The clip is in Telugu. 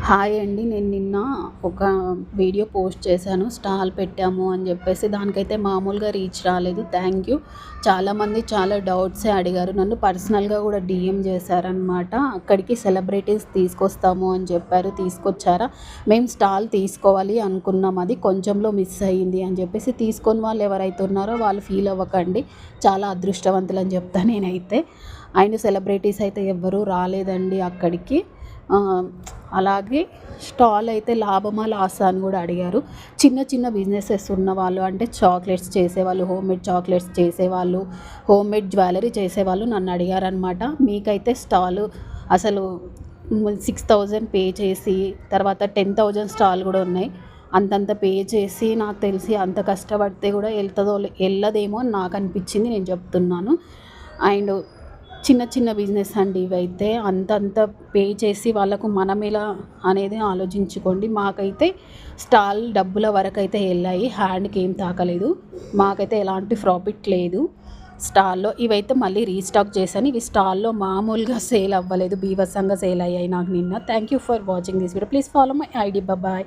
హాయ్ అండి. నేను నిన్న ఒక వీడియో పోస్ట్ చేశాను. స్టాల్ పెట్టాము అని చెప్పేసి. దానికైతే మామూలుగా రీచ్ రాలేదు. Thank you. చాలామంది చాలా డౌట్సే అడిగారు. నన్ను పర్సనల్గా కూడా డిఎం చేశారనమాట. అక్కడికి సెలబ్రిటీస్ తీసుకొస్తాము అని చెప్పారు. తీసుకొచ్చారా? మేము స్టాల్ తీసుకోవాలి అనుకున్నాం, అది కొంచెంలో మిస్ అయ్యింది అని చెప్పేసి. తీసుకొని వాళ్ళు ఎవరైతే ఉన్నారో వాళ్ళు ఫీల్ అవ్వకండి, చాలా అదృష్టవంతులు అని చెప్తాను నేనైతే. అండ్ సెలబ్రిటీస్ అయితే ఎవ్వరూ రాలేదండి అక్కడికి. అలాగే స్టాల్ అయితే లాభమా లాసా అని కూడా అడిగారు. చిన్న చిన్న బిజినెసెస్ ఉన్నవాళ్ళు, అంటే చాక్లెట్స్ చేసేవాళ్ళు, హోమ్మేడ్ చాక్లెట్స్ చేసేవాళ్ళు, హోమ్మేడ్ జ్యువెలరీ చేసేవాళ్ళు నన్ను అడిగారనమాట. మీకైతే స్టాలు అసలు 6,000 పే చేసి, తర్వాత 10,000 స్టాల్ కూడా ఉన్నాయి. అంతంత పే చేసి నాకు తెలిసి అంత కష్టపడితే కూడా వెళ్ళదేమో అని నాకు అనిపించింది, నేను చెప్తున్నాను. అండ్ చిన్న చిన్న బిజినెస్ అండి ఇవైతే. అంతంత పే చేసి వాళ్ళకు మనం ఎలా అనేది ఆలోచించుకోండి. మాకైతే స్టాల్ డబ్బుల వరకు అయితే వెళ్ళాయి, హ్యాండ్కి ఏం తాకలేదు. మాకైతే ఎలాంటి ప్రాఫిట్ లేదు స్టాల్లో. ఇవైతే మళ్ళీ రీస్టాక్ చేశాను. ఇవి స్టాల్లో మామూలుగా సేల్ అవ్వలేదు, బీభత్సంగా సేల్ అయ్యాయి నాకు నిన్న. Thank you for watching this video. Please follow my ID. Bye.